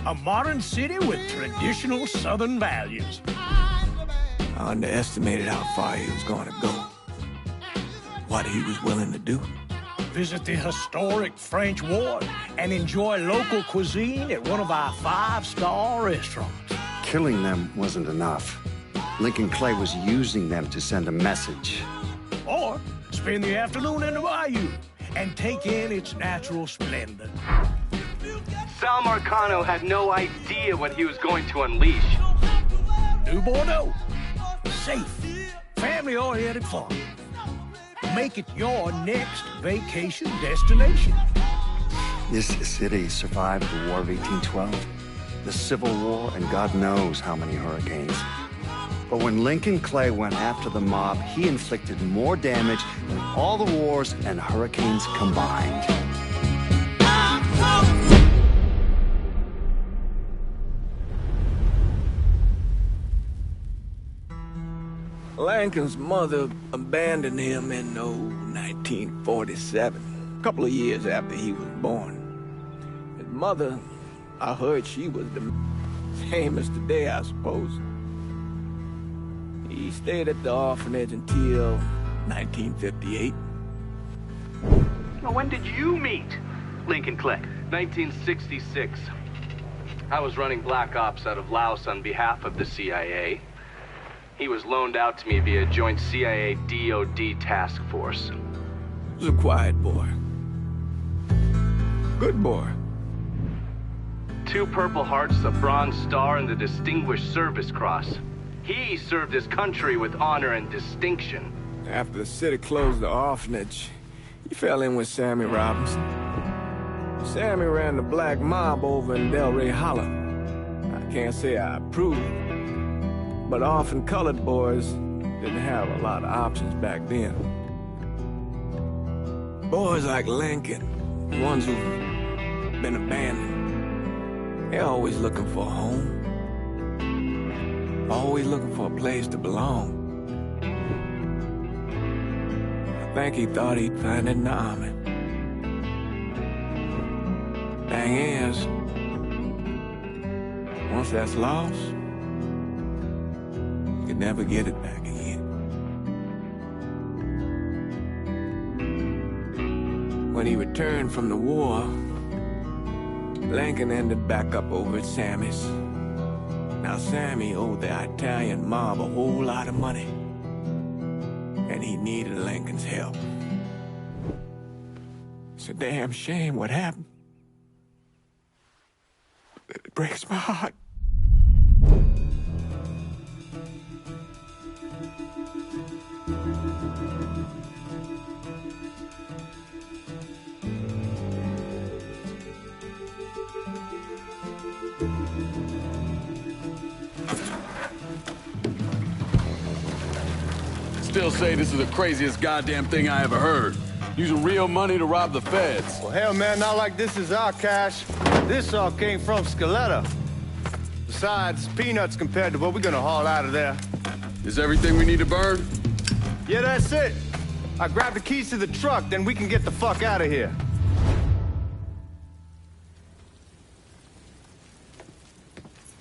A modern city with traditional Southern values. I underestimated how far he was going to go. What he was willing to do. Visit the historic French Ward and enjoy local cuisine at one of our 5-star restaurants. Killing them wasn't enough. Lincoln Clay was using them to send a message. Or spend the afternoon in the bayou and take in its natural splendor. Sal Marcano had no idea what he was going to unleash. New Bordeaux. Safe, family-oriented fun. Make it your next vacation destination. This city survived the War of 1812, the Civil War, and God knows how many hurricanes. But when Lincoln Clay went after the mob, he inflicted more damage than all the wars and hurricanes combined. Lincoln's mother abandoned him in 1947, a couple of years after he was born. His mother, I heard she was the same as today, I suppose. He stayed at the orphanage until 1958. Now, when did you meet Lincoln Clay? 1966. I was running Black Ops out of Laos on behalf of the CIA. He was loaned out to me via joint CIA-DOD task force. He was a quiet boy. Good boy. 2 Purple Hearts, a Bronze Star, and the Distinguished Service Cross. He served his country with honor and distinction. After the city closed the orphanage, he fell in with Sammy Robinson. Sammy ran the black mob over in Delray Hollow. I can't say I approved, but orphan colored boys didn't have a lot of options back then. Boys like Lincoln, ones who've been abandoned, they're always looking for a home. Always looking for a place to belong. I think he thought he'd find it in the army. Thing is, once that's lost, you can never get it back again. When he returned from the war, Lincoln ended back up over at Sammy's. Now, Sammy owed the Italian mob a whole lot of money, and he needed Lincoln's help. It's a damn shame what happened. It breaks my heart. Still say this is the craziest goddamn thing I ever heard. Using real money to rob the feds. Well, hell, man, not like this is our cash. This all came from Scaletta. Besides, peanuts compared to what we're gonna haul out of there. Is everything we need to burn? Yeah, that's it. I grab the keys to the truck, then we can get the fuck out of here.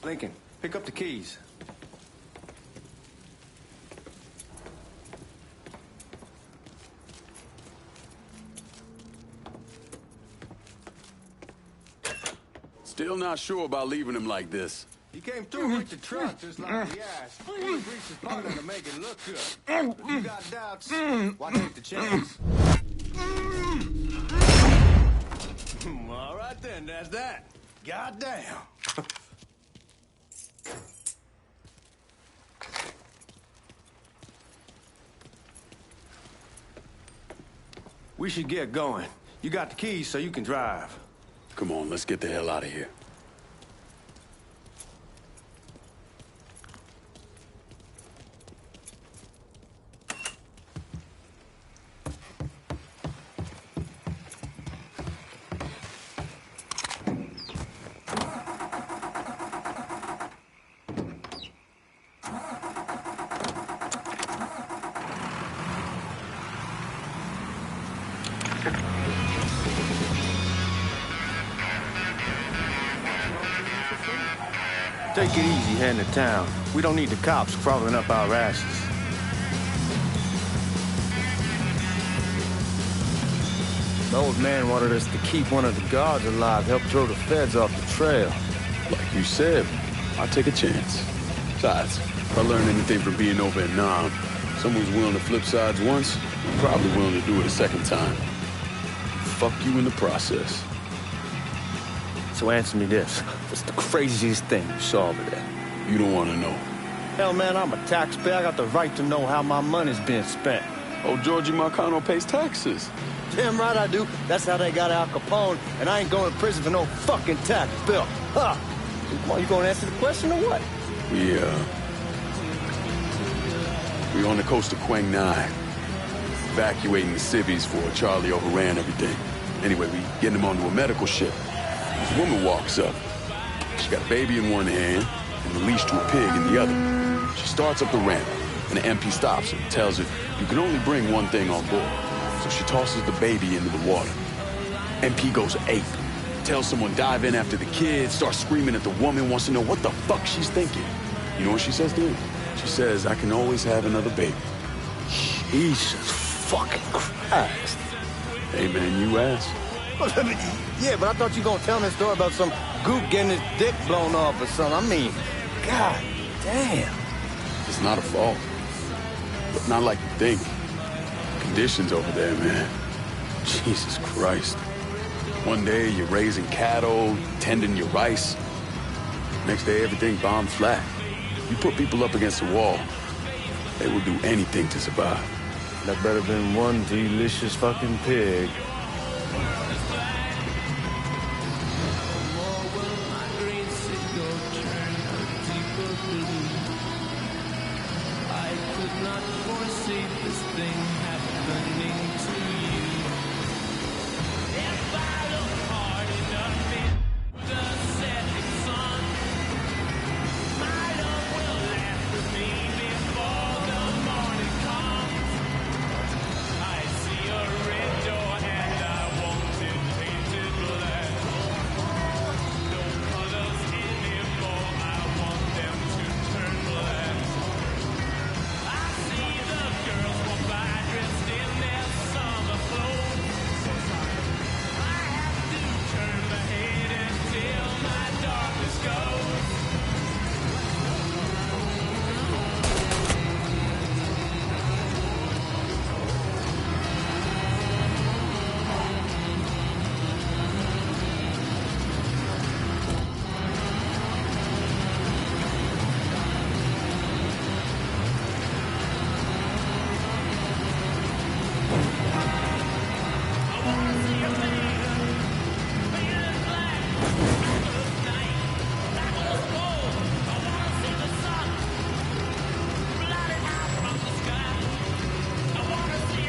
Lincoln, pick up the keys. Still not sure about leaving him like this. He came through with the truck just like he asked. He greased his partner to make it look good. If you got doubts, why take the chance? All right then, that's that. Goddamn. We should get going. You got the keys so you can drive. Come on, let's get the hell out of here. Take it easy heading to town. We don't need the cops crawling up our asses. The old man wanted us to keep one of the guards alive, help throw the feds off the trail. Like you said, I'll take a chance. Besides, if I learn anything from being over in Nam, someone's willing to flip sides once, probably willing to do it a second time. Fuck you in the process. So answer me this. What's the craziest thing you saw over there? You don't want to know. Hell, man, I'm a taxpayer. I got the right to know how my money's being spent. Oh, Georgie Marcano pays taxes. Damn right I do. That's how they got Al Capone, and I ain't going to prison for no fucking tax bill. Huh. Come on, you gonna answer the question or what? We on the coast of Quang Nai, evacuating the civvies for Charlie overran everything. Anyway, we getting him onto a medical ship. This woman walks up. She got a baby in one hand and the leash to a pig in the other. She starts up the ramp, and the MP stops her and tells her, you can only bring one thing on board. So she tosses the baby into the water. MP goes ape. Tells someone dive in after the kid, starts screaming at the woman, wants to know what the fuck she's thinking. You know what she says to him? She says, I can always have another baby. Jesus fucking Christ. Hey man, you asked. Yeah, but I thought you were gonna tell me a story about some gook getting his dick blown off or something. I mean, god damn. It's not a fault. But not like you think. Conditions over there, man. Jesus Christ. One day you're raising cattle, tending your rice. Next day everything bombed flat. You put people up against the wall, they will do anything to survive. That better been one delicious fucking pig.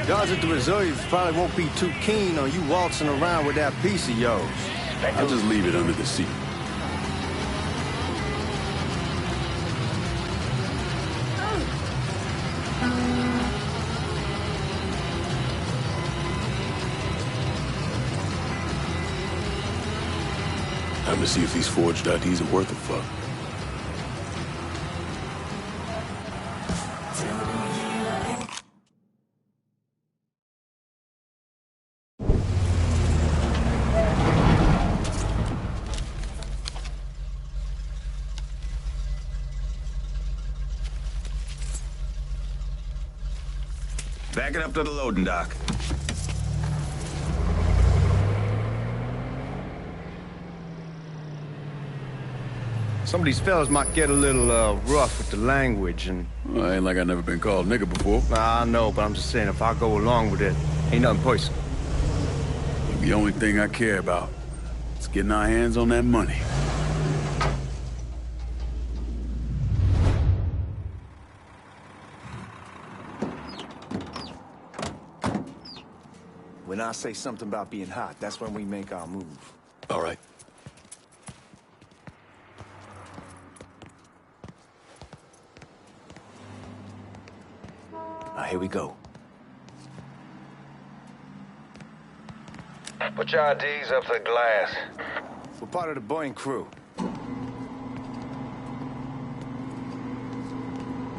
Guards at the reserve probably won't be too keen on you waltzing around with that piece of yours. I'll just leave it under the seat. Time to see if these forged IDs are worth a fuck. Back it up to the loading dock. Some of these fellas might get a little rough with the language and... Well, ain't like I never been called nigga before. Nah, I know, but I'm just saying if I go along with it, ain't nothing personal. The only thing I care about is getting our hands on that money. When I say something about being hot, that's when we make our move. All right. Now, here we go. Put your IDs up to the glass. We're part of the Boeing crew.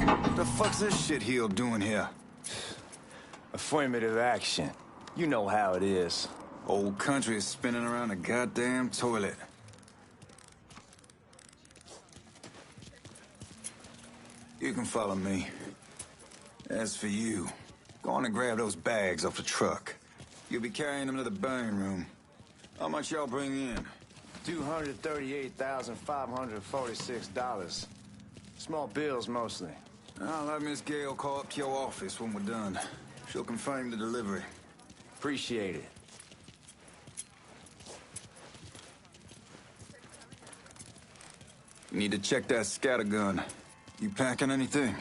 What the fuck's this shitheel doing here? Affirmative action. You know how it is. Old country is spinning around a goddamn toilet. You can follow me. As for you, go on and grab those bags off the truck. You'll be carrying them to the burn room. How much y'all bring in? $238,546. Small bills, mostly. I'll have Miss Gale call up to your office when we're done. She'll confirm the delivery. Appreciate it. You need to check that scattergun. You packing anything?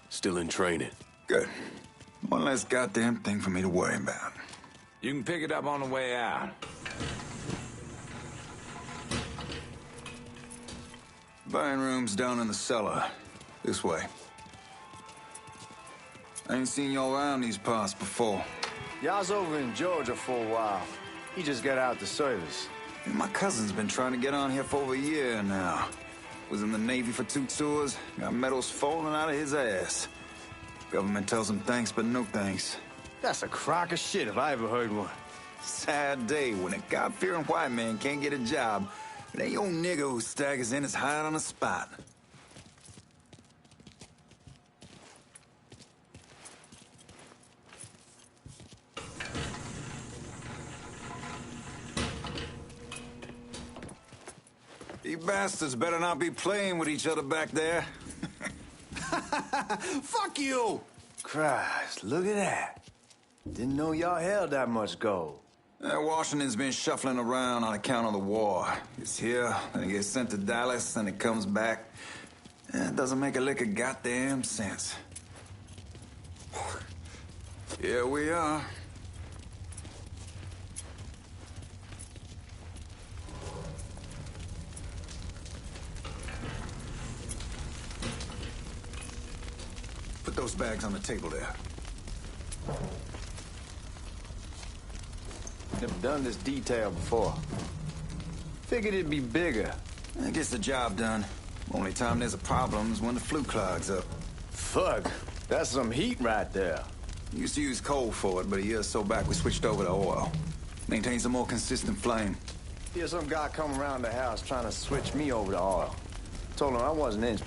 Still in training. Good. One less goddamn thing for me to worry about. You can pick it up on the way out. Burn room's down in the cellar. This way. I ain't seen y'all around these parts before. Y'all's over in Georgia for a while. He just got out the service. My cousin's been trying to get on here for over a year now. Was in the Navy for 2 tours, got medals falling out of his ass. Government tells him thanks, but no thanks. That's a crock of shit if I ever heard one. Sad day when a God-fearing white man can't get a job, and that old nigga who staggers in is hired on the spot. You bastards better not be playing with each other back there. Fuck you! Christ, look at that. Didn't know y'all held that much gold. Washington's been shuffling around on account of the war. It's here, then it gets sent to Dallas, then it comes back. It doesn't make a lick of goddamn sense. Here we are. Put those bags on the table there. Never done this detail before. Figured it'd be bigger. It gets the job done. Only time there's a problem is when the flue clogs up. Fuck, that's some heat right there. Used to use coal for it, but a year or so back we switched over to oil. Maintains a more consistent flame. Here's some guy come around the house trying to switch me over to oil. Told him I wasn't in.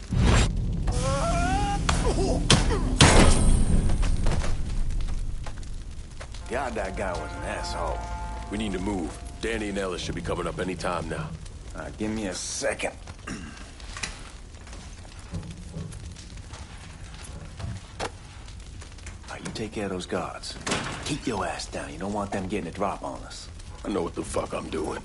God, that guy was an asshole. We need to move. Danny and Ellis should be coming up any time now. Give me a second. You take care of those guards. Keep your ass down. You don't want them getting a drop on us. I know what the fuck I'm doing.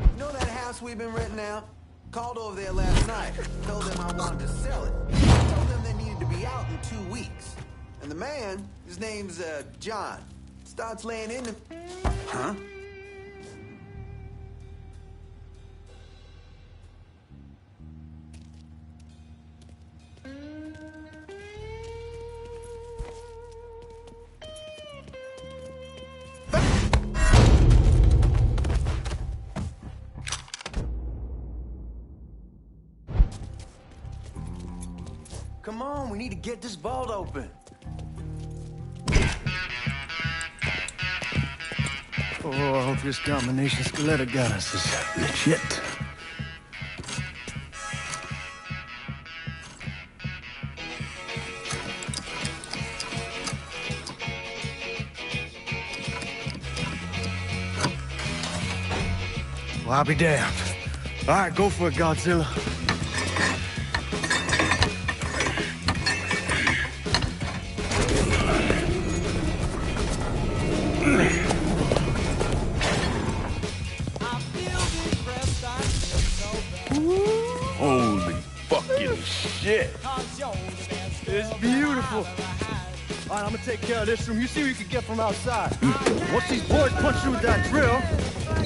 You know that house we've been renting out? Called over there last night. Told them I wanted to sell it. Told them they needed to be out in 2 weeks. And the man, his name's John, starts laying into... Huh? Come on, we need to get this vault open. Oh, I hope this combination Skeletor got us is legit. Well, I'll be damned. All right, go for it, Godzilla. Holy fucking shit. It's beautiful. All right, I'm gonna take care of this room. You see what you can get from outside. Once these boys punch you with that drill,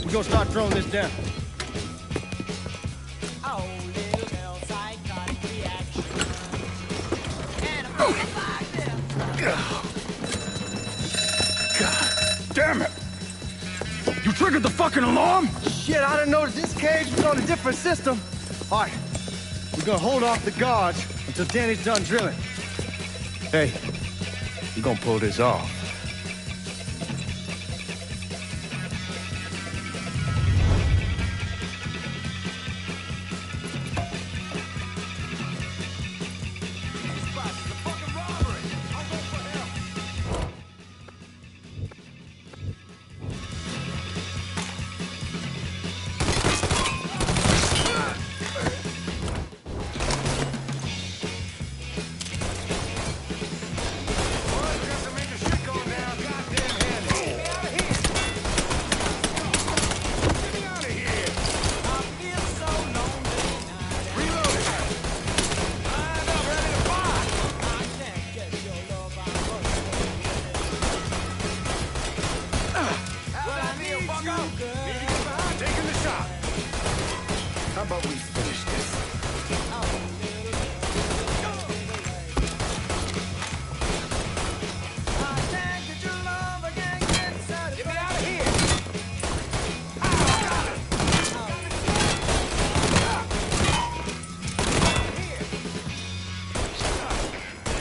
we're gonna start throwing this down. God damn it. You You triggered the fucking alarm? Shit, I didn't notice this cage was on a different system. All right, we're gonna hold off the guards until Danny's done drilling. Hey, we're gonna pull this off. How about we finish this? Get me out of here!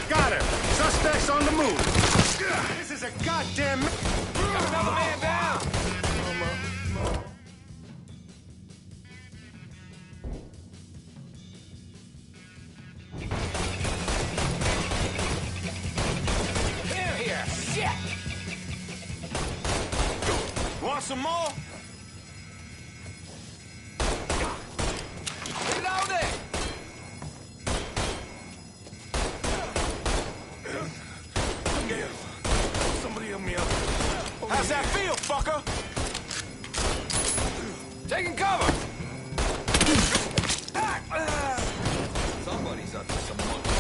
Got her! Suspects on the move! This is a goddamn... Got another man down! Here! Shit! Want some more? Reload it! Somebody help me up. How's that feel, fucker? Taking cover! Somebody's up to some monkey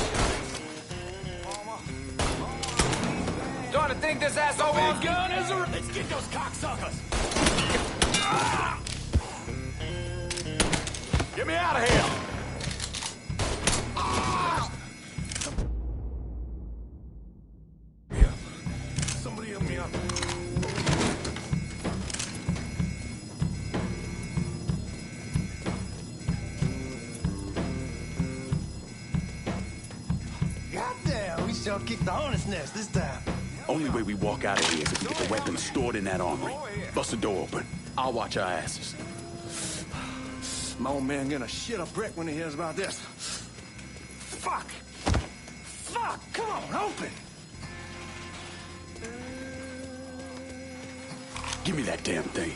Starting to think this asshole wants gun is a... Let's get those cocksuckers! Get me out of here! Somebody help me up. Goddamn, we sure kicked the hornet's nest this time. Only way we walk out of here is if we get the weapons stored in that armory. Bust the door open. I'll watch our asses. My old man gonna shit a brick when he hears about this. Fuck! Fuck! Come on, open! Give me that damn thing.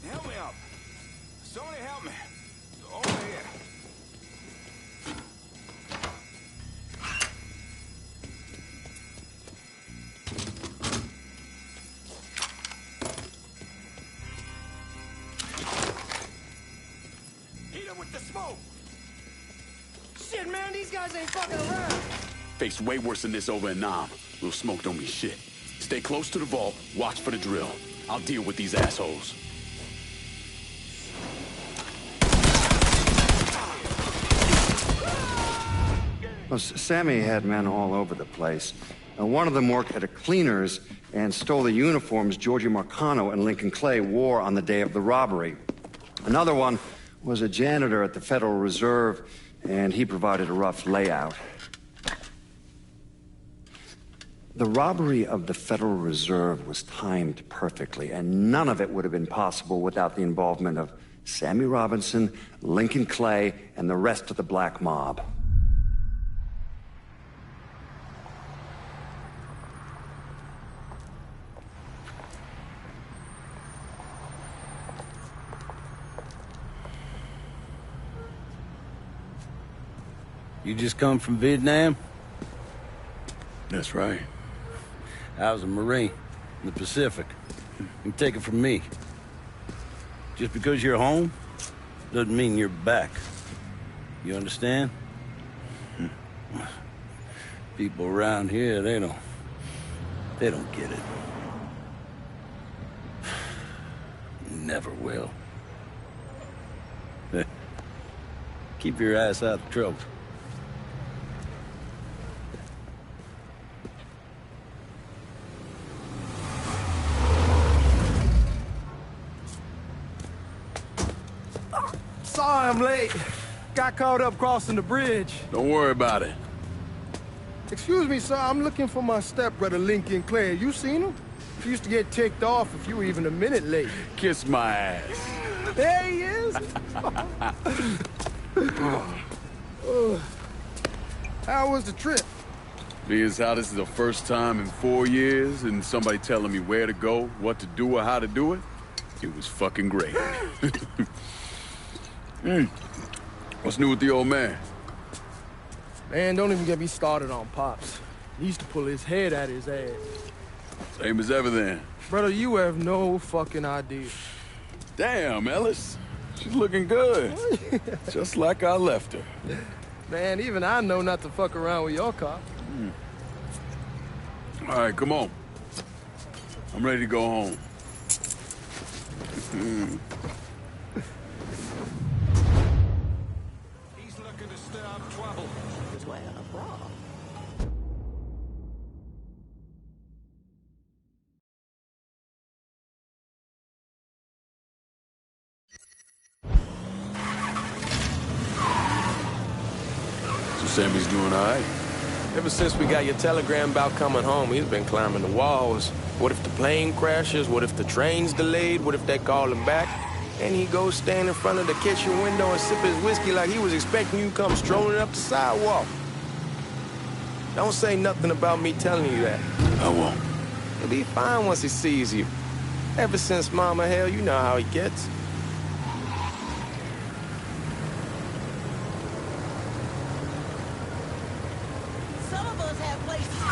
Help me up. Somebody help me. Over here. Hit him with the smoke! Shit, man, these guys ain't fucking around! Faced way worse than this over in Nam. Little smoke don't mean shit. Stay close to the vault, watch for the drill. I'll deal with these assholes. Well, Sammy had men all over the place. One of them worked at a cleaner's and stole the uniforms Georgie Marcano and Lincoln Clay wore on the day of the robbery. Another one was a janitor at the Federal Reserve, and he provided a rough layout. The robbery of the Federal Reserve was timed perfectly, and none of it would have been possible without the involvement of Sammy Robinson, Lincoln Clay, and the rest of the black mob. You just come from Vietnam? That's right. I was a Marine in the Pacific. You take it from me. Just because you're home doesn't mean you're back. You understand? People around here, they don't get it. Never will. Keep your ass out of trouble. Sorry I'm late. Got caught up crossing the bridge. Don't worry about it. Excuse me, sir. I'm looking for my stepbrother, Lincoln Clay. You seen him? He used to get ticked off if you were even a minute late. Kiss my ass. There he is. How was the trip? Being as how this is the first time in 4 years and somebody telling me where to go, what to do, or how to do it, it was fucking great. What's new with the old man? Man, don't even get me started on Pops. He used to pull his head out his ass. Same as ever then. Brother, you have no fucking idea. Damn, Ellis. She's looking good. Just like I left her. Man, even I know not to fuck around with your car. All right, come on. I'm ready to go home. He's looking to stir up trouble. Just wearing a bra. So Sammy's doing all right? Ever since we got your telegram about coming home, he's been climbing the walls. What if the plane crashes? What if the train's delayed? What if they call him back? And he goes stand in front of the kitchen window and sip his whiskey like he was expecting you to come strolling up the sidewalk. Don't say nothing about me telling you that. I won't. He'll be fine once he sees you. Ever since Mama, hell, you know how he gets. Some of us have places to be.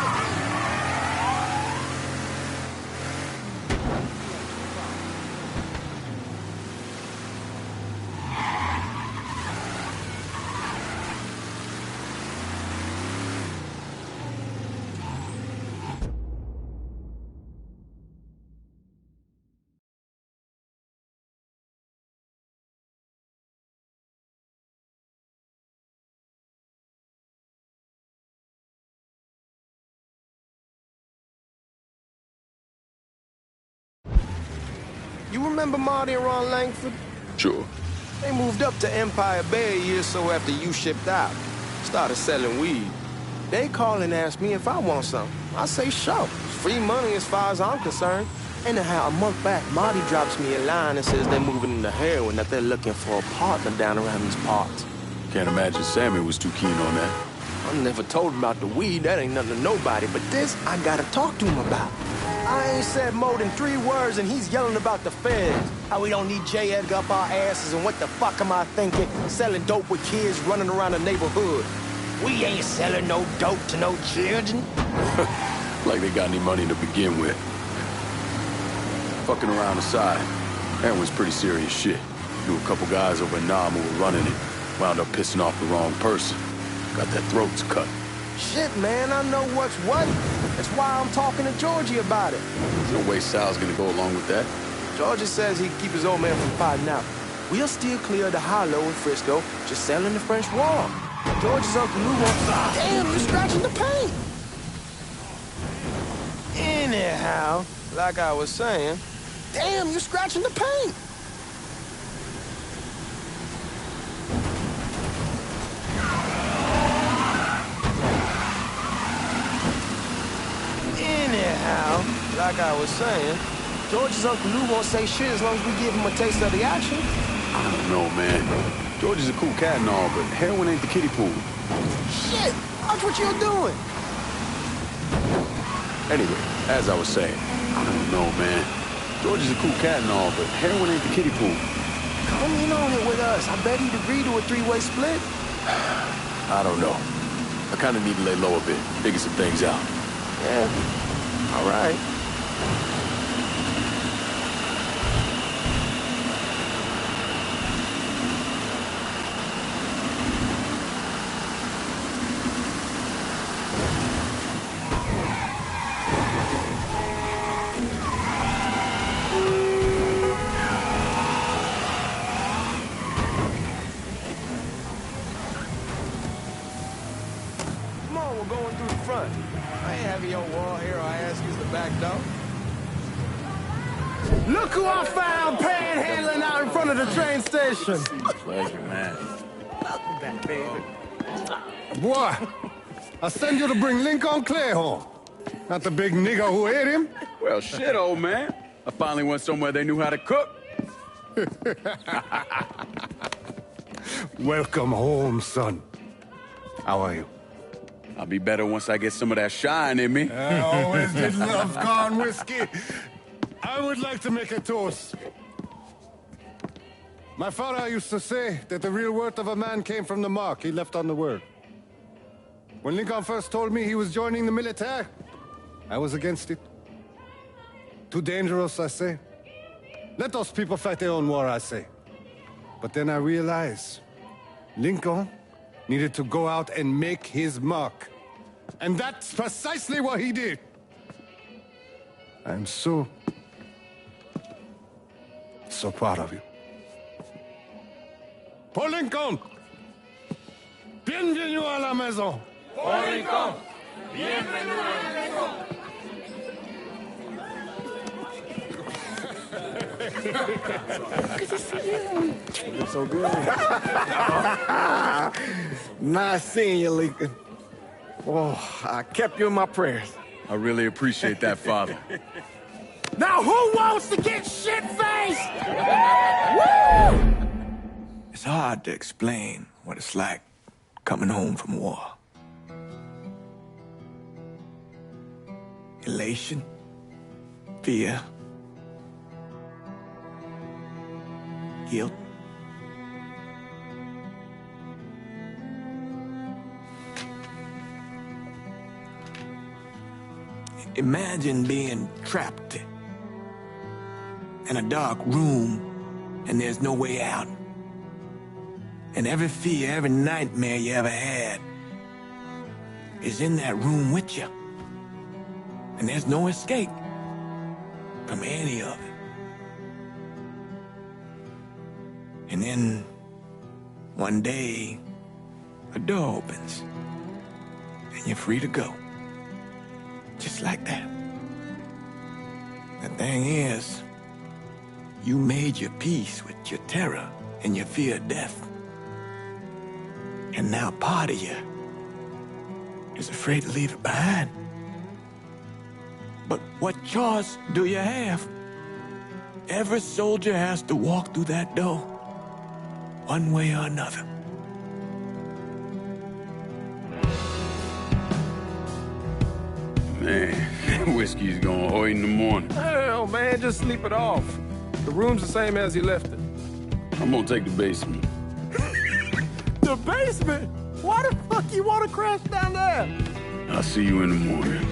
You remember Marty and Ron Langford? Sure. They moved up to Empire Bay a year or so after you shipped out. Started selling weed. They call and ask me if I want some. I say sure. It's free money as far as I'm concerned. Anyhow, a month back, Marty drops me a line and says they're moving into heroin, that they're looking for a partner down around these parts. Can't imagine Sammy was too keen on that. I never told him about the weed, that ain't nothing to nobody, but this I gotta talk to him about. I ain't said more than 3 words and he's yelling about the feds. How we don't need J. Edgar up our asses and what the fuck am I thinking? Selling dope with kids running around the neighborhood. We ain't selling no dope to no children. Like they got any money to begin with. Fucking around the side. Heroin's pretty serious shit. Knew a couple guys over in Nam who were running it. Wound up pissing off the wrong person. Got their throats cut. Shit, man, I know what's what. That's why I'm talking to Georgie about it. There's no way Sal's gonna go along with that. Georgie says he can keep his old man from fighting out. We'll still clear the hollow in Frisco, just selling the French wall. George's Uncle Lou wants... Damn, you're scratching the paint! Anyhow, like I was saying... Damn, you're scratching the paint! Anyhow, like I was saying, George's Uncle Lou won't say shit as long as we give him a taste of the action. I don't know, man. George is a cool cat and all, but heroin ain't the kiddie pool. Shit, watch what you're doing. Anyway, as I was saying, I don't know, man. George is a cool cat and all, but heroin ain't the kiddie pool. Come in on it with us. I bet he'd agree to a 3-way split. I don't know. I kind of need to lay low a bit, figure some things out. Yeah, all right. Look who I found panhandling out in front of the train station. Pleasure, man. Boy, I send you to bring Lincoln Clay home. Not the big nigger who ate him. Well, shit, old man. I finally went somewhere they knew how to cook. Welcome home, son. How are you? I'll be better once I get some of that shine in me. I always did love gone whiskey. I would like to make a toast. My father used to say that the real worth of a man came from the mark he left on the world. When Lincoln first told me he was joining the military, I was against it. Too dangerous, I say. Let those people fight their own war, I say. But then I realized Lincoln needed to go out and make his mark. And that's precisely what he did. I'm so proud of you. Paul Lincoln! Bienvenue à la maison! Paul Lincoln, bienvenue à la maison. Good to see you. You're so good. Nice seeing you, Lincoln. Oh, I kept you in my prayers. I really appreciate that, Father. Now who wants to get shit-faced? Woo! It's hard to explain what it's like coming home from war. Elation, fear, guilt. Imagine being trapped in a dark room and there's no way out. And every fear, every nightmare you ever had is in that room with you. And there's no escape from any of it. And then one day, a door opens and you're free to go. Just like that. The thing is, you made your peace with your terror and your fear of death. And now part of you is afraid to leave it behind. But what choice do you have? Every soldier has to walk through that door, one way or another. Man, whiskey's going hoy in the morning. Hell, man, just sleep it off. The room's the same as you left it. I'm gonna take the basement. The basement? Why the fuck you want to crash down there? I'll see you in the morning.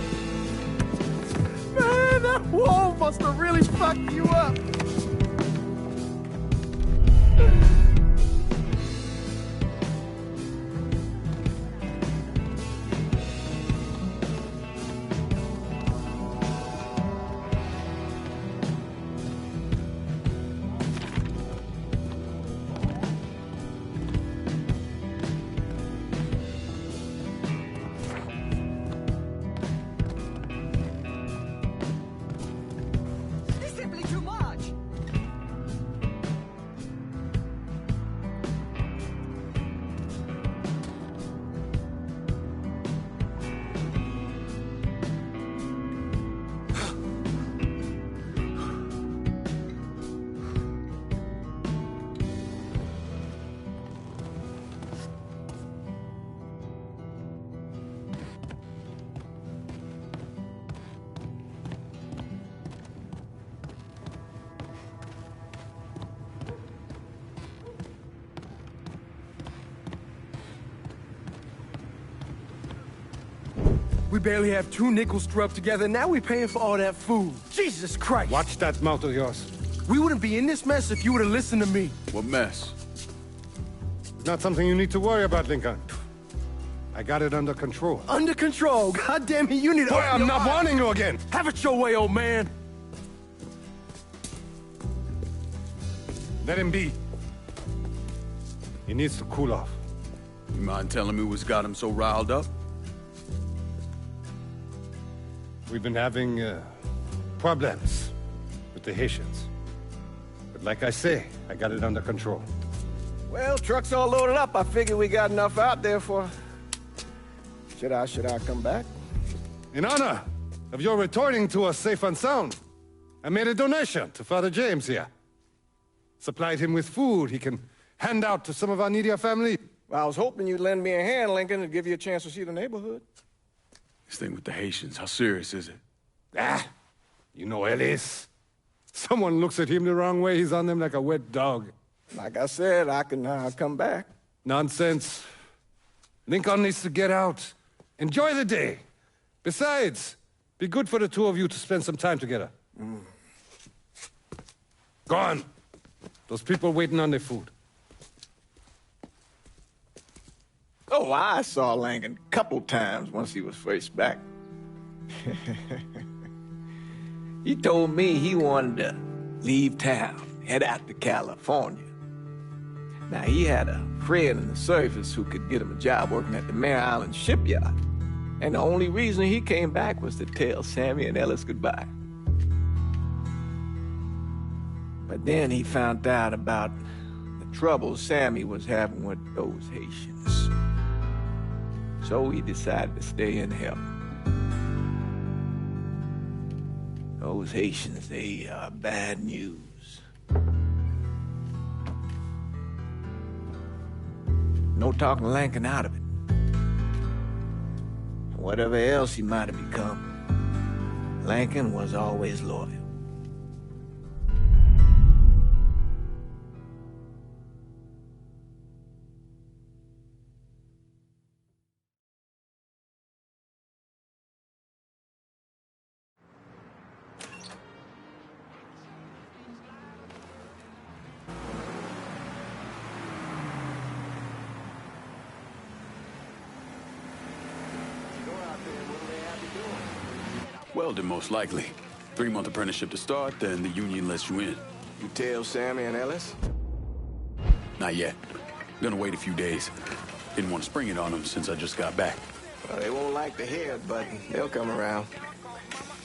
Man, that wall must have really fucked you up. We barely have 2 nickels struck together, now we're paying for all that food. Jesus Christ! Watch that mouth of yours. We wouldn't be in this mess if you would have listened to me. What mess? Not something you need to worry about, Lincoln. I got it under control. Under control? God damn it, you need to... Boy, I'm not warning you again! Have it your way, old man! Let him be. He needs to cool off. You mind telling me what's got him so riled up? We've been having problems. with the Haitians. But like I say, I got it under control. Well, truck's all loaded up. I figure we got enough out there for... Should I come back? In honor of your returning to us safe and sound, I made a donation to Father James here. Supplied him with food he can hand out to some of our needier family. Well, I was hoping you'd lend me a hand, Lincoln, and give you a chance to see the neighborhood. This thing with the Haitians, how serious is it? Ah, you know Ellis. Someone looks at him the wrong way, he's on them like a wet dog. Like I said, I can come back. Nonsense. Lincoln needs to get out. Enjoy the day. Besides, be good for the two of you to spend some time together. Go on. Those people waiting on their food. Oh, I saw Lincoln a couple times once he was first back. He told me he wanted to leave town, head out to California. Now, he had a friend in the service who could get him a job working at the Mare Island shipyard. And the only reason he came back was to tell Sammy and Ellis goodbye. But then he found out about the trouble Sammy was having with those Haitians. So he decided to stay and help. Those Haitians, they are bad news. No talking Lincoln out of it. Whatever else he might have become, Lincoln was always loyal. Welding, most likely. 3-month apprenticeship to start, then the union lets you in. You tell Sammy and Ellis? Not yet. Gonna wait a few days. Didn't want to spring it on them since I just got back. Well, they won't like to hear it, but they'll come around.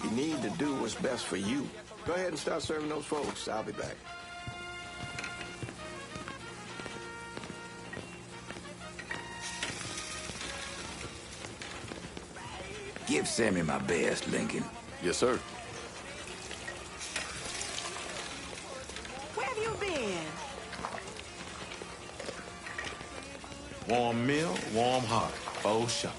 You need to do what's best for you. Go ahead and start serving those folks. I'll be back. Give Sammy my best, Lincoln. Yes, sir. Where have you been? Warm meal, warm heart. Oh, shuck.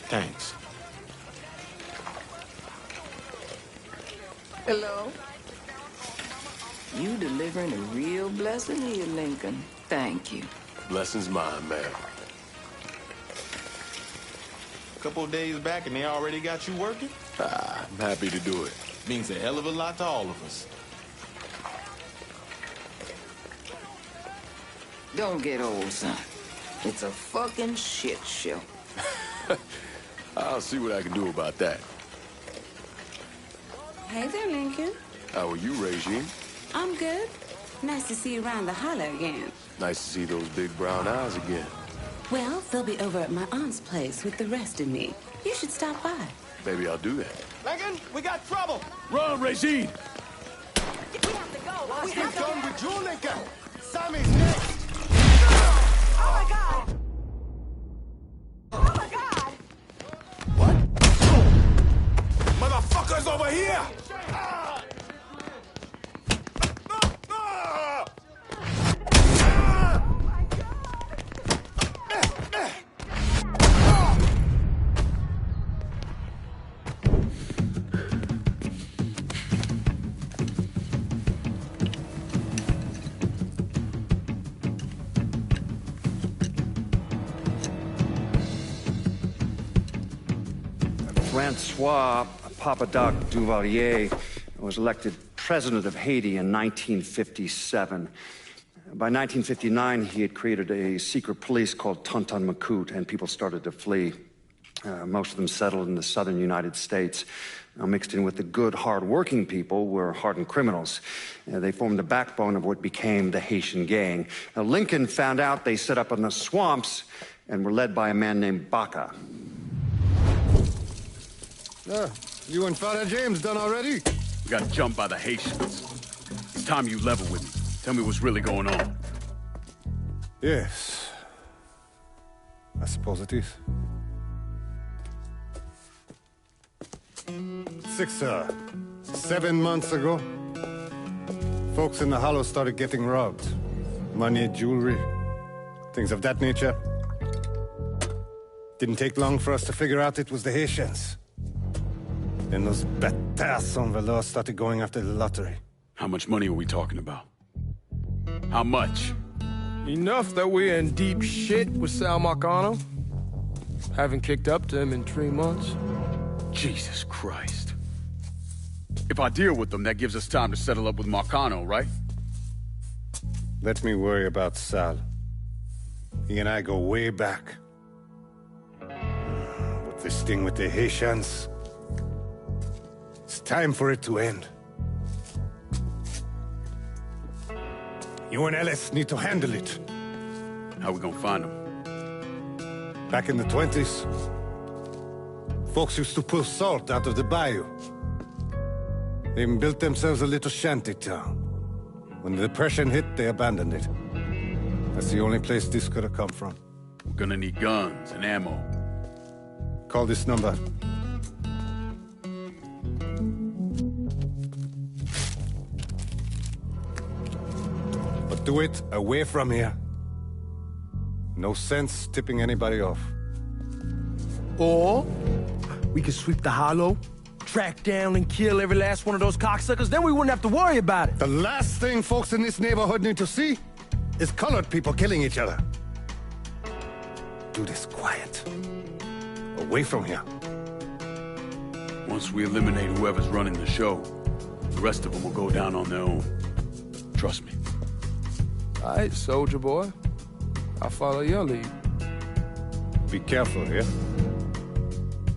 Thanks. Hello? You delivering a real blessing here, Lincoln. Thank you. Blessing's mine, ma'am. Couple of days back and they already got you working? I'm happy to do it. Means a hell of a lot to all of us. Don't get old, son. It's a fucking shit show. I'll see what I can do about that. Hey there, Lincoln. How are you, Regine? I'm good. Nice to see you around the holler again. Nice to see those big brown eyes again. Well, they'll be over at my aunt's place with the rest of me. You should stop by. Maybe I'll do that. Lincoln, we got trouble! Run, Regine! We have to go. What's been done with you, Lincoln? Sammy's next! Oh my God! Oh my God! Motherfuckers over here! Francois Papadoc Duvalier was elected president of Haiti in 1957. By 1959, he had created a secret police called Tonton Macoute, and people started to flee. Most of them settled in the southern United States. Mixed in with the good, hard-working people were hardened criminals. They formed the backbone of what became the Haitian gang. Now, Lincoln found out they set up in the swamps and were led by a man named Baca. You and Father James done already? We got jumped by the Haitians. It's time you level with me. Tell me what's really going on. Yes. I suppose it is. 7 months ago, folks in the Hollow started getting robbed. Money, jewelry, things of that nature. Didn't take long for us to figure out it was the Haitians. Then those bâtards on velours started going after the lottery. How much money are we talking about? How much? Enough that we're in deep shit with Sal Marcano. Haven't kicked up to him in 3 months. Jesus Christ. If I deal with them, that gives us time to settle up with Marcano, right? Let me worry about Sal. He and I go way back. But this thing with the Haitians... It's time for it to end. You and Ellis need to handle it. How we gonna find them? Back in the 20s, folks used to pull salt out of the bayou. They even built themselves a little shanty town. When the Depression hit, they abandoned it. That's the only place this could have come from. We're gonna need guns and ammo. Call this number. But do it away from here. No sense tipping anybody off. Or we could sweep the Hollow, track down and kill every last one of those cocksuckers, then we wouldn't have to worry about it. The last thing folks in this neighborhood need to see is colored people killing each other. Do this quiet. Away from here. Once we eliminate whoever's running the show, the rest of them will go down on their own. Trust me. All right, soldier boy. I'll follow your lead. Be careful here.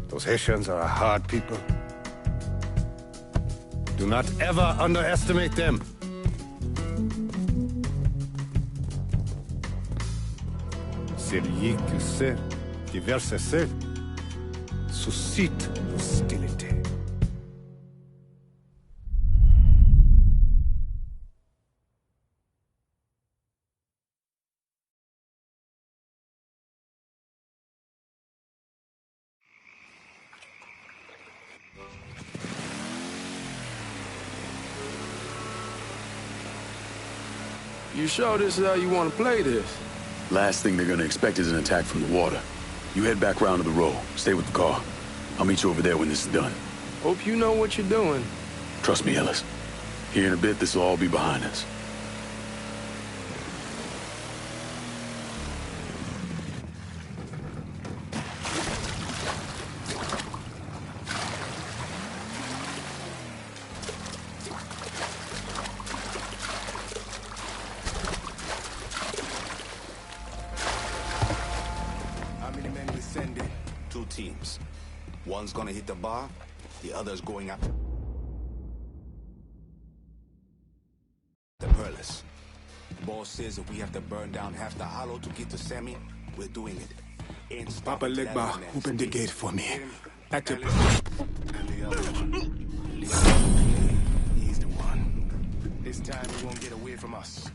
Those Haitians are a hard people. Do not ever underestimate them. Celui qui sait diverser seul suscite hostilité. You sure this is how you want to play this? Last thing they're gonna expect is an attack from the water. You head back round to the row. Stay with the car. I'll meet you over there when this is done. Hope you know what you're doing. Trust me, Ellis. Here in a bit, this will all be behind us. One's gonna hit the bar, the other's going up. The Perlis. Boss says if we have to burn down half the Hollow to get to Sammy, we're doing it. Papa Legba, open the gate for me. At the... And the other one. He's the one. This time he won't get away from us.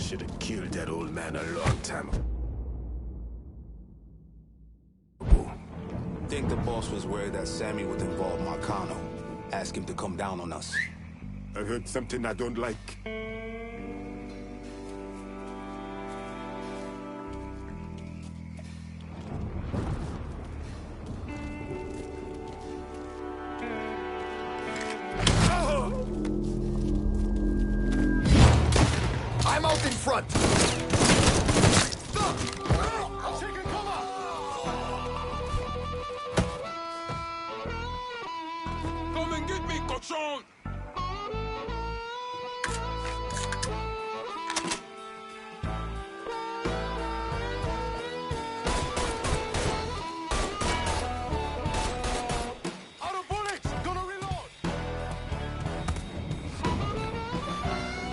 should have killed that old man a long time ago. Think the boss was worried that Sammy would involve Marcano. Ask him to come down on us. I heard something I don't like. I'm out in front! Come and get me, cochon! Out of bullets! Gonna reload!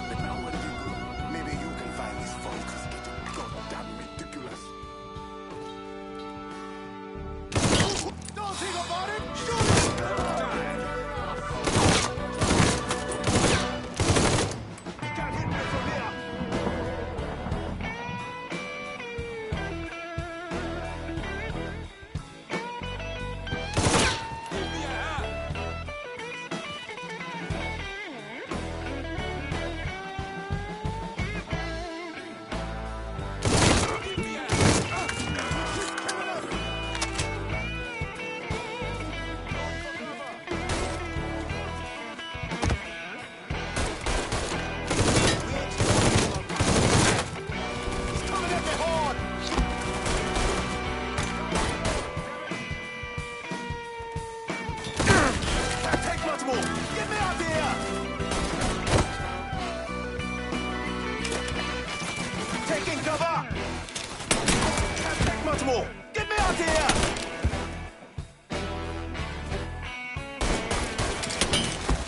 But now where do you go? Maybe you can find these folks. It's getting goddamn ridiculous. Don't think about it! Shoot it! Can't hit me from here. Get me out here!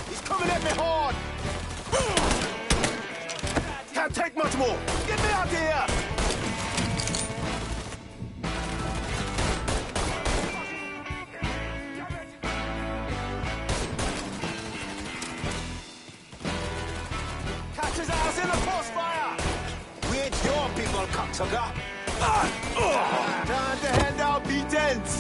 He's coming at me hard! Can't take much more! Get me out here! Catch his ass in the crossfire! Where's your people, cocksucker? Time to hand out beatings!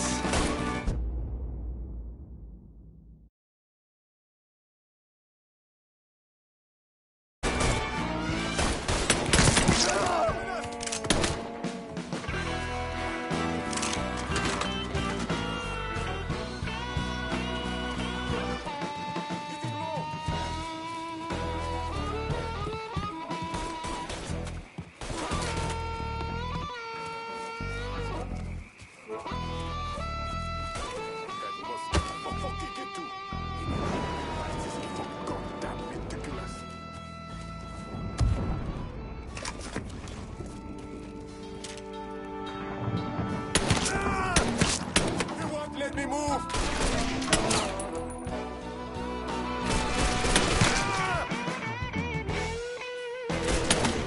Let me move!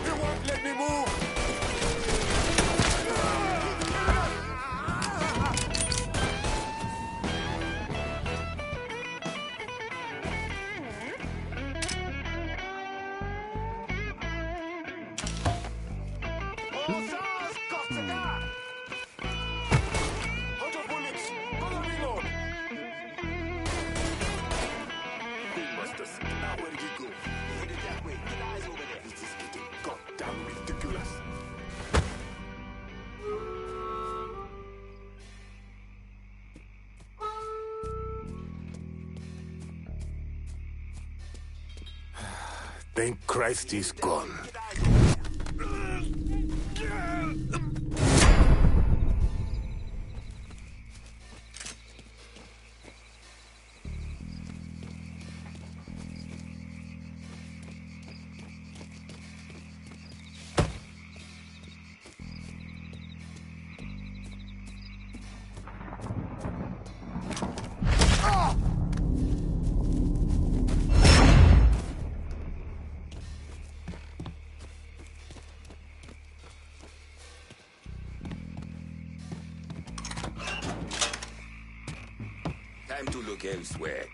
You won't let me move! Thank Christ he's gone. Time to look elsewhere.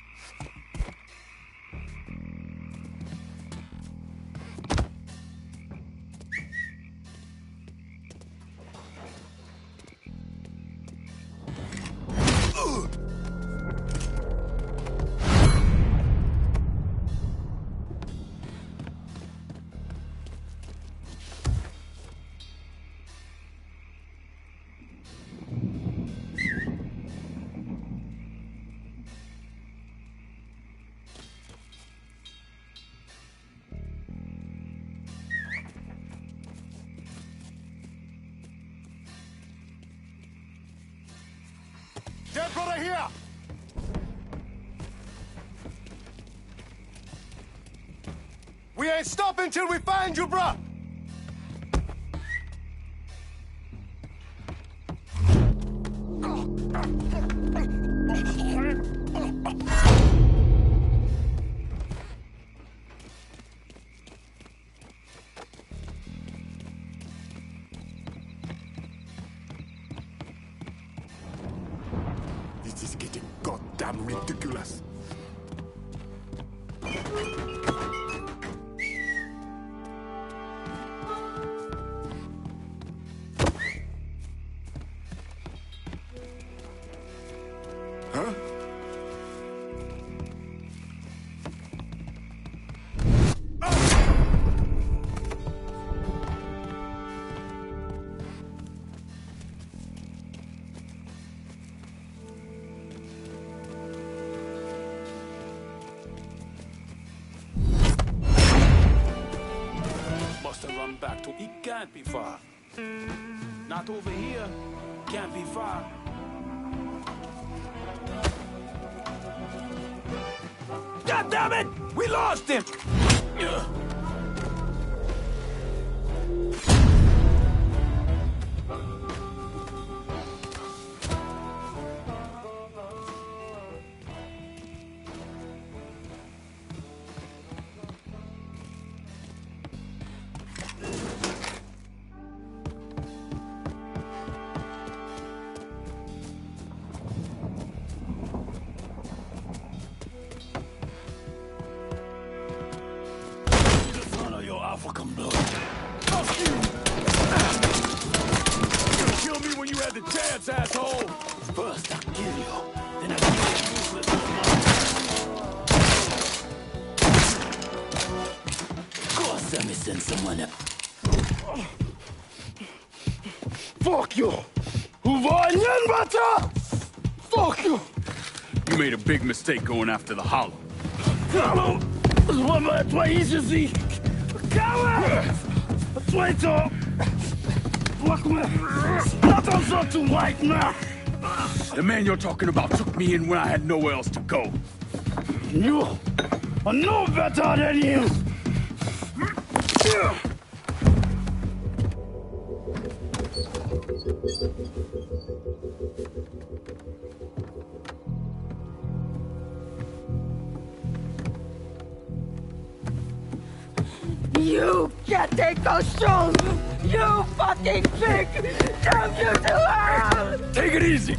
brother here! We ain't stopping till we find you, bruh! This is getting goddamn ridiculous. Huh? Must have run back to... He can't be far. Not over here. Can't be far. God damn it! We lost him! Ugh. African blood. Fuck you! You kill me when you had the chance, asshole! First I kill you, then I kill you useless Of course, let me send someone up. Fuck you! Fuck you! You made a big mistake going after the Hollow. Hollow! Toi ici! Coward! Traitor! Attention to right now! The man you're talking about took me in when I had nowhere else to go. You are no better than him! You can't take those shoes! You fucking pig! Damn you to hell! Take it easy!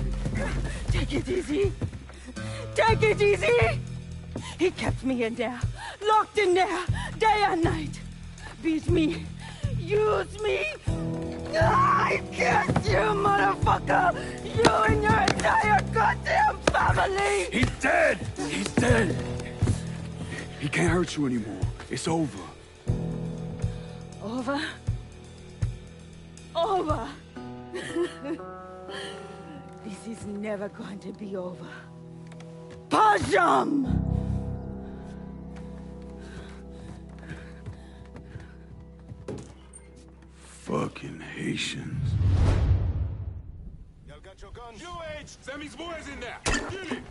Take it easy! Take it easy! He kept me in there, locked in there, day and night. Beat me, use me. I kissed you, motherfucker! You and your entire goddamn family! He's dead! He's dead! He can't hurt you anymore. It's over. Over? Over! This is never going to be over. Pajam! Fucking Haitians. Y'all got your guns? UH! Sammy's boys in there! Get it!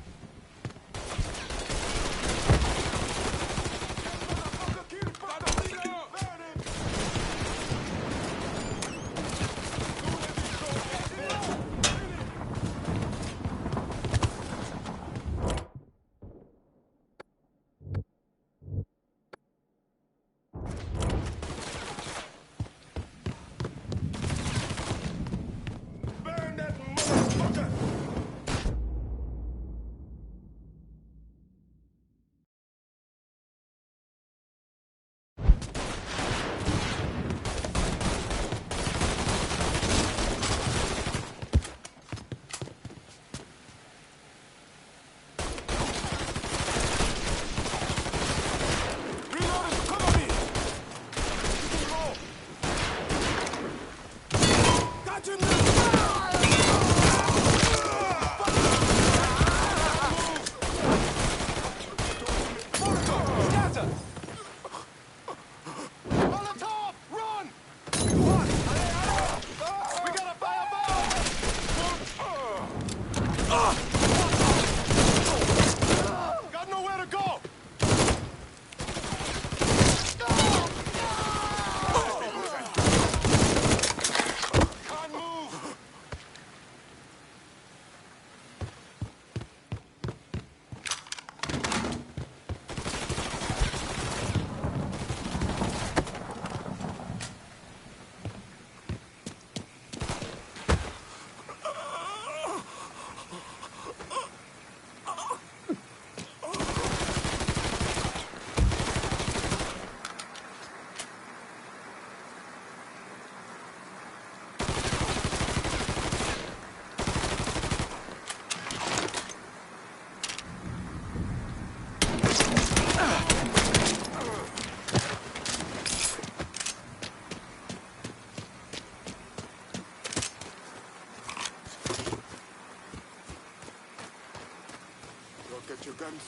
Got your guns?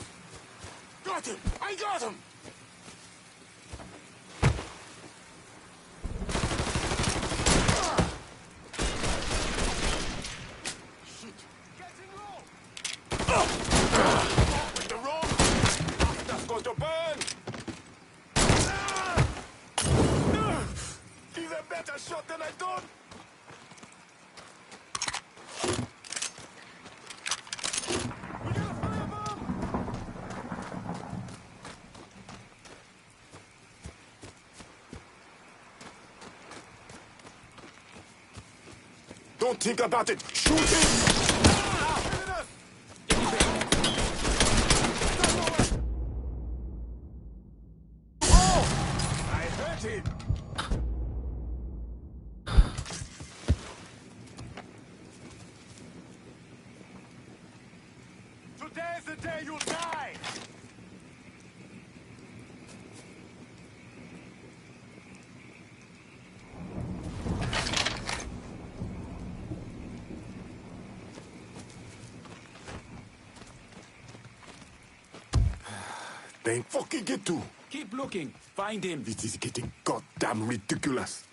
Got him! I got him! Shit. Getting low! With the rope! That's going to burn! He's a better shot than I thought! Don't think about it. Shoot him! Oh! I hurt him. Today's the day you'll die. They ain't fucking get to. Keep looking. Find him. This is getting goddamn ridiculous.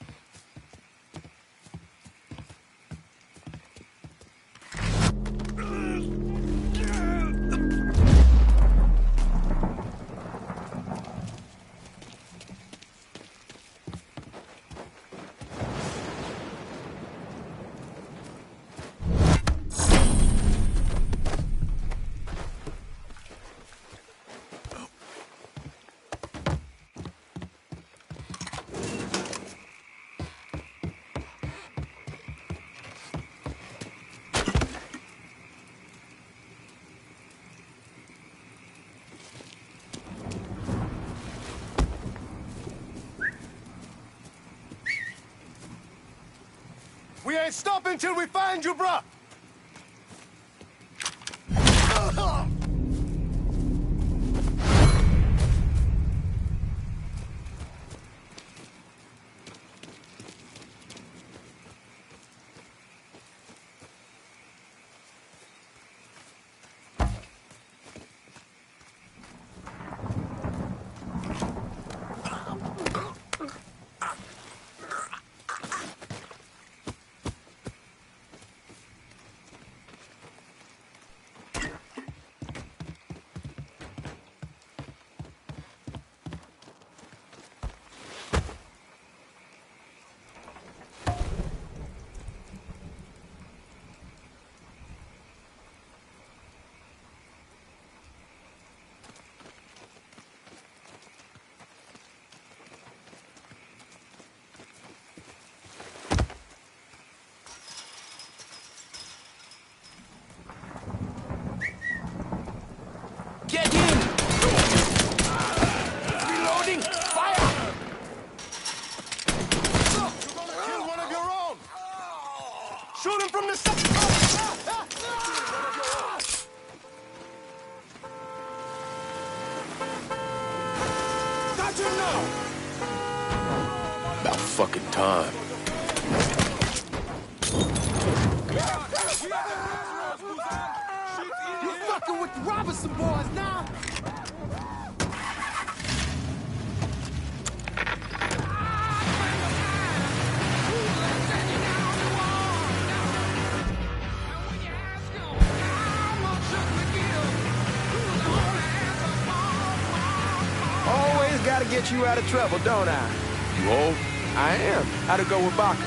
We ain't stopping till we find you, bruh! Get in! Reloading! Fire! You're gonna kill one of your own! Shoot him from the side! Got him now! About fucking time. You fucking with the Robinson boys now! Always gotta get you out of trouble, don't I? You old? I am. How'd it go with Baca?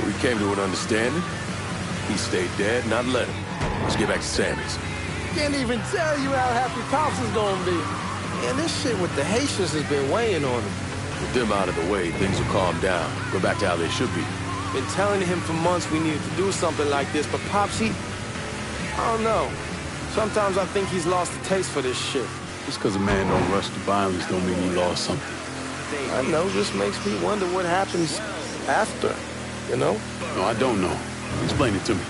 We came to an understanding. He stayed dead, and I let him. Let's get back to Sammy's. Can't even tell you how happy Pops is gonna be. Man, this shit with the Haitians has been weighing on him. With them out of the way, things will calm down. Go back to how they should be. Been telling him for months we needed to do something like this, but Pops, I don't know. Sometimes I think he's lost the taste for this shit. Just because a man don't rush to violence don't mean he lost something. I know, just makes me wonder what happens after, you know? No, I don't know. Explain it to me.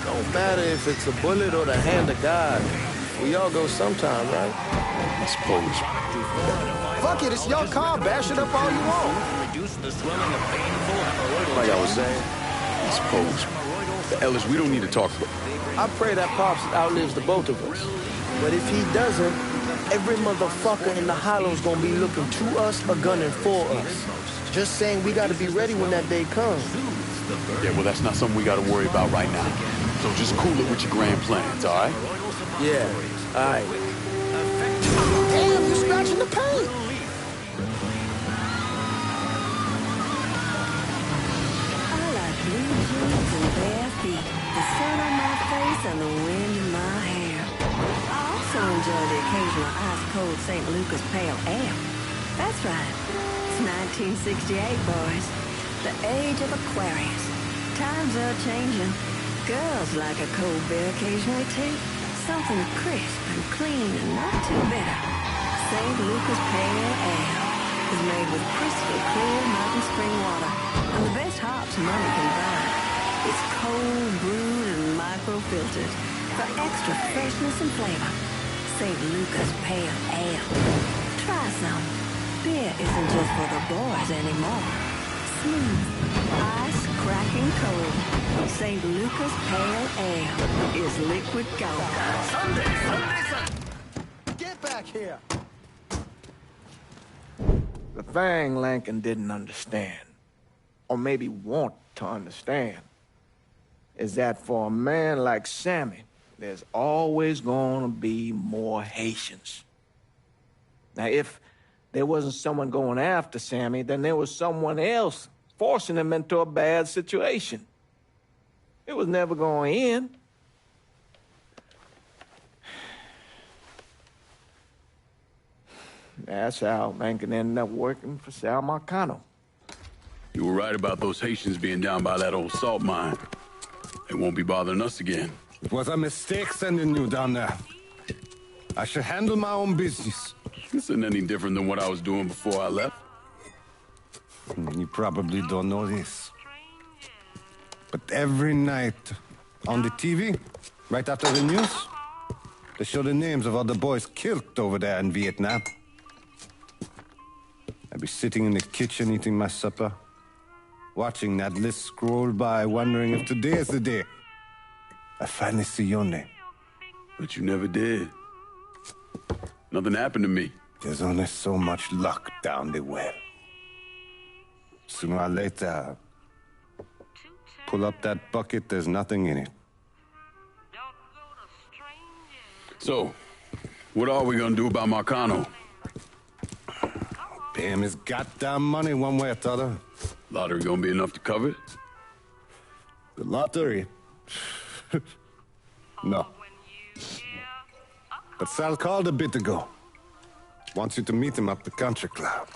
Don't matter if it's a bullet or the hand of God. We all go sometime, right? I suppose. Fuck it, it's your car. Bash it up all you want. Like I was saying, I suppose. Ellis, we don't need to talk about. I pray that Pops outlives the both of us. But if he doesn't, every motherfucker in the hollow's gonna be looking to us or gunning for us. Just saying we gotta be ready when that day comes. Yeah, well, that's not something we gotta worry about right now. So just cool it with your grand plans, all right? Yeah, all right. Damn, you scratching the paint! Blue jeans and bare feet, the sun on my face and the wind in my hair. I also enjoy the occasional ice-cold St. Lucas Pale Ale. That's right. It's 1968, boys. The age of Aquarius. Times are changing. Girls like a cold beer occasionally, too. Something crisp and clean and not too bitter. St. Lucas Pale Ale is made with crystal clear mountain spring water and the best hops money can buy. It's cold brewed and micro-filtered for extra freshness and flavor. St. Lucas Pale Ale. Try some. Beer isn't just for the boys anymore. Smooth, ice-cracking cold. St. Lucas Pale Ale is liquid gold. Sunday! Get back here! The thing Lincoln didn't understand, or maybe want to understand, is that for a man like Sammy, there's always gonna be more Haitians. Now, if there wasn't someone going after Sammy, then there was someone else forcing him into a bad situation. It was never going to end. That's how Lincoln ended up working for Sal Marcano. You were right about those Haitians being down by that old salt mine. They won't be bothering us again. It was a mistake sending you down there. I should handle my own business. This isn't any different than what I was doing before I left. You probably don't know this. But every night on the TV, right after the news, they show the names of all the boys killed over there in Vietnam. I'd be sitting in the kitchen eating my supper, watching that list scroll by, wondering if today is the day I finally see your name. But you never did. Nothing happened to me. There's only so much luck down the well. Sooner or later, pull up that bucket, there's nothing in it. So, what are we gonna do about Marcano? Pay him his goddamn money one way or the other. Lottery gonna be enough to cover it? The lottery? No. But Sal called a bit ago. Wants you to meet him up the country club.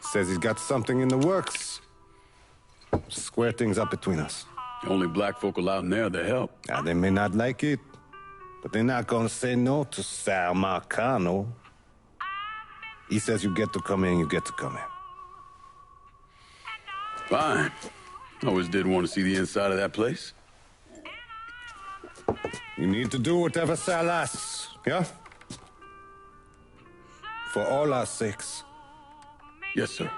Says he's got something in the works. Square things up between us. The only black folk allowed in there to help. Now, they may not like it, but they're not gonna say no to Sal Marcano. He says you get to come in, you get to come in. Fine. I always did want to see the inside of that place. You need to do whatever Sal asks, yeah? For all our sakes. Yes, sir.